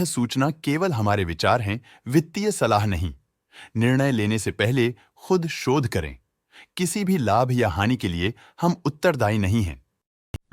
सूचना केवल हमारे विचार हैं, वित्तीय सलाह नहीं। निर्णय लेने से पहले खुद शोध करें। किसी भी लाभ या हानि के लिए हम उत्तरदायी नहीं हैं।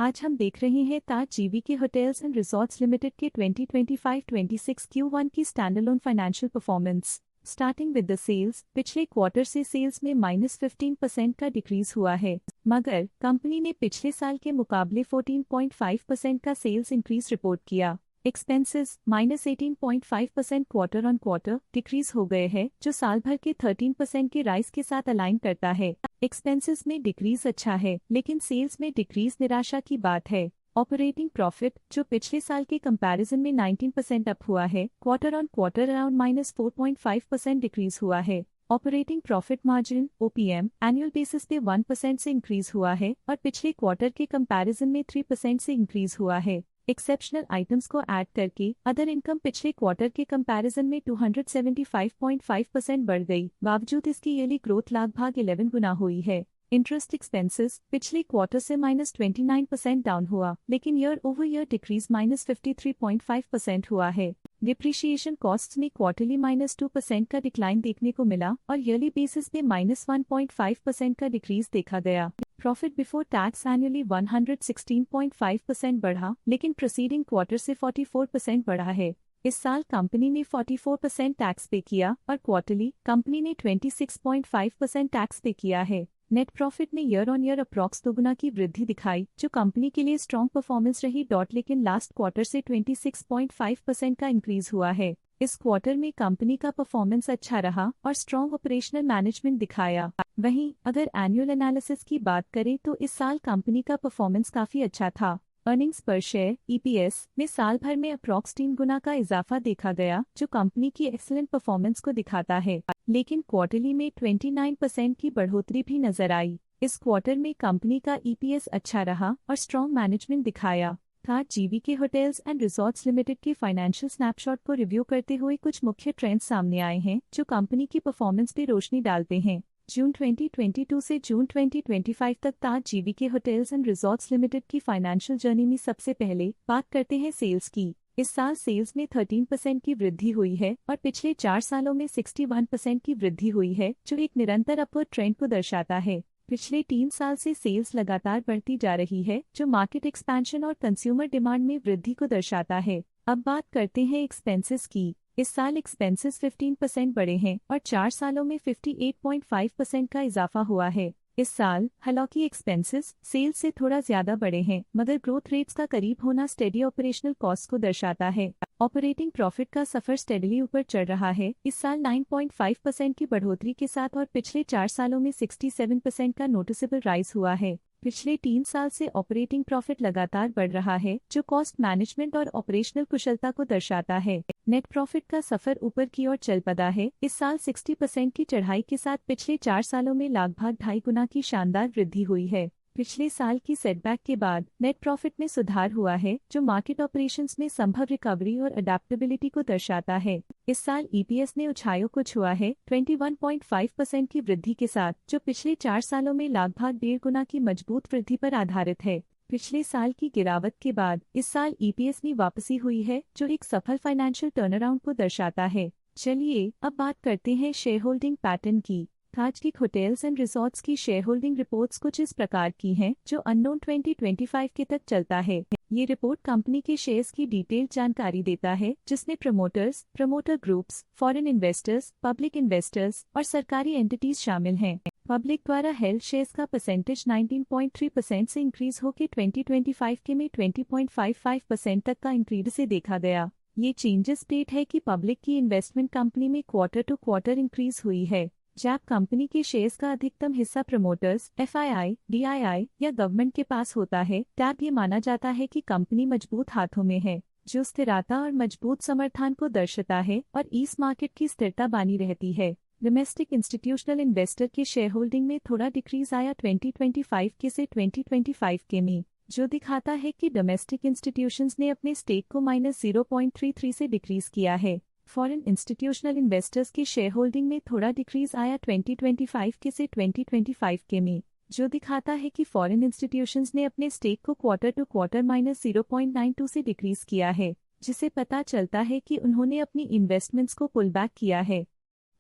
आज हम देख रहे हैं Taj GVK hotels and resorts limited के 2025-26 Q1 की standalone financial performance. Starting with the sales, पिछले क्वार्टर से सेल्स में -15% का डिक्रीज हुआ है, मगर कंपनी ने पिछले साल के मुकाबले 14.5% का सेल्स इंक्रीज रिपोर्ट किया। Expenses -18.5% quarter on quarter decrease हो गए हैं, जो साल भर के 13% के राइज के साथ अलाइन करता है। एक्सपेंसेस में डिक्रीज अच्छा है, लेकिन सेल्स में डिक्रीज निराशा की बात है। ऑपरेटिंग प्रॉफिट, जो पिछले साल के कंपैरिजन में 19% अप हुआ है, quarter on quarter around -4.5% decrease हुआ है। Operating profit margin OPM annual basis पे 1% से इंक्रीज हुआ है और पिछले क्वार्टर के कंपैरिजन में 3% से इंक्रीज हुआ है। एक्सेप्शनल आइटम्स को ऐड करके अदर इनकम पिछले क्वार्टर के कंपैरिजन में 275.5% बढ़ गई, बावजूद इसकी ईयरली ग्रोथ लगभग 11 गुना हुई है। इंटरेस्ट एक्सपेंसेस पिछले क्वार्टर से -29% डाउन हुआ, लेकिन ईयर ओवर ईयर डिक्रीज -53.5% हुआ है। डिप्रिशिएशन कॉस्ट्स में क्वार्टरली -2% का डिक्लाइन देखने को मिला और ईयरली बेसिस पे -1.5% का डिक्रीज देखा गया। प्रॉफिट बिफोर टैक्स एनुअली 116.5% बढ़ा, लेकिन प्रीसीडिंग क्वार्टर से 44% बढ़ा है। इस साल कंपनी ने 44% टैक्स पे किया और क्वार्टरली कंपनी ने 26.5% टैक्स पे किया है। नेट प्रॉफिट ने ईयर ऑन ईयर अप्रॉक्स दोगुना की वृद्धि दिखाई, जो कंपनी के लिए स्ट्रॉन्ग परफॉर्मेंस रही। लेकिन लास्ट क्वार्टर से 26.5% का इंक्रीज हुआ है। इस क्वार्टर में कंपनी का परफॉर्मेंस अच्छा रहा और स्ट्रॉन्ग ऑपरेशनल मैनेजमेंट दिखाया। वहीं अगर एनुअल एनालिसिस की बात करें तो इस साल कंपनी का परफॉर्मेंस काफी अच्छा था। अर्निंग्स पर शेयर EPS में साल भर में अप्रॉक्स 3 गुना का इजाफा देखा गया, जो कंपनी की एक्सीलेंट परफॉर्मेंस को दिखाता है। लेकिन क्वार्टरली में 29% की बढ़ोतरी भी नजर आई। इस क्वार्टर में कंपनी का EPS अच्छा रहा और स्ट्रॉन्ग मैनेजमेंट दिखाया। Taj GVK hotels and resorts limited के फाइनेंशियल स्नैपशॉट को रिव्यू करते हुए कुछ मुख्य ट्रेंड्स सामने आए हैं, जो कंपनी की परफॉर्मेंस पे रोशनी डालते हैं। जून 2022 से जून 2025 तक Taj GVK hotels and resorts limited की फाइनेंशियल जर्नी में सबसे पहले बात करते हैं सेल्स की। इस साल सेल्स में 13% की वृद्धि हुई है और पिछले 4 सालों में 61% की वृद्धि हुई है, जो एक निरंतर अपवर्ड ट्रेंड को दर्शाता है। पिछले 3 साल से सेल्स लगातार बढ़ती जा रही है, जो मार्केट एक्सपेंशन और कंज्यूमर डिमांड में वृद्धि को दर्शाता है। अब बात करते हैं एक्सपेंसेस की। इस साल एक्सपेंसेस 15% बढ़े हैं और 4 सालों में 58.5% का इजाफा हुआ है। इस साल हालांकि एक्सपेंसेस सेल्स से थोड़ा ज्यादा बढ़े हैं, मगर ग्रोथ रेट्स का करीब होना स्टेडी ऑपरेशनल कॉस्ट को दर्शाता है। ऑपरेटिंग प्रॉफिट का सफर स्टेडली ऊपर चढ़ रहा है, इस साल 9.5% की बढ़ोतरी के साथ और पिछले 4 सालों में 67% का नोटिसेबल राइज हुआ है। पिछले 3 साल से ऑपरेटिंग प्रॉफिट लगातार बढ़ रहा है, जो कॉस्ट मैनेजमेंट और ऑपरेशनल कुशलता को दर्शाता है। नेट प्रॉफिट का सफर ऊपर की ओर चल पड़ा है, इस साल 60% की चढ़ाई के साथ पिछले 4 सालों में लगभग 2.5 गुना की शानदार वृद्धि हुई है। पिछले साल की सेटबैक के बाद नेट प्रॉफिट में सुधार हुआ है, जो मार्केट ऑपरेशंस में संभव रिकवरी और अडेप्टेबिलिटी को दर्शाता है। इस साल EPS ने ऊंचाइयों को छुआ है 21.5% की वृद्धि के साथ, जो पिछले 4 सालों में लगभग 1.5 गुना की मजबूत वृद्धि पर आधारित है। पिछले साल की गिरावट के बाद इस साल EPS में वापसी हुई है, जो एक सफल फाइनेंशियल टर्नअराउंड को दर्शाता है। चलिए अब बात करते हैं शेयर होल्डिंग पैटर्न की। ताज की होटल्स एंड रिसॉर्ट्स की शेयर होल्डिंग रिपोर्ट्स कुछ इस प्रकार की हैं, जो अननोन 2025 के तक चलता है। ये रिपोर्ट कंपनी के शेयर्स की डिटेल्ड जानकारी देता है, जिसमें promoters, promoter groups, foreign investors, public investors और सरकारी एंटिटीज शामिल हैं। पब्लिक द्वारा हेल्ड शेयर्स का परसेंटेज 19.3% से इंक्रीज होकर 2025 के में 20.55% तक का इंक्रीज से देखा गया। ये चेंजेस स्टेट है कि पब्लिक की इन्वेस्टमेंट कंपनी में क्वार्टर टू क्वार्टर इंक्रीज हुई है। जब कंपनी के शेयर्स का अधिकतम हिस्सा प्रमोटर्स, FII, DII या गवर्नमेंट के पास होता है, तब ये माना जाता है कि कंपनी मजबूत हाथों में है, जो स्थिरता और मजबूत समर्थन को दर्शाता है और इस मार्केट की स्थिरता बनी रहती है। डोमेस्टिक इंस्टीट्यूशनल इन्वेस्टर के शेयर होल्डिंग में थोड़ा डिक्रीज आया 2025 के से 2025 के में, जो दिखाता है कि डोमेस्टिक इंस्टीट्यूशंस ने अपने स्टेक को -0.33 से डिक्रीज किया है। फॉरेन इंस्टीट्यूशनल इन्वेस्टर्स की शेयर होल्डिंग में थोड़ा डिक्रीज आया 2025 के से 2025 के में, जो दिखाता है कि फॉरेन इंस्टीट्यूशंस ने अपने स्टेक को क्वार्टर टू क्वार्टर -0.92 से डिक्रीज किया है, जिसे पता चलता है कि उन्होंने अपनी इन्वेस्टमेंट्स को पुल बैक किया है।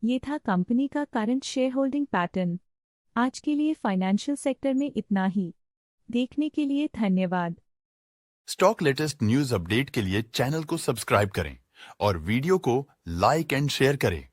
ये था कंपनी का करंट शेयर होल्डिंग पैटर्न। आज के लिए फाइनेंशियल सेक्टर में इतना ही। देखने के लिए धन्यवाद। स्टॉक लेटेस्ट न्यूज अपडेट के लिए चैनल को सब्सक्राइब करें और वीडियो को लाइक एंड शेयर करें।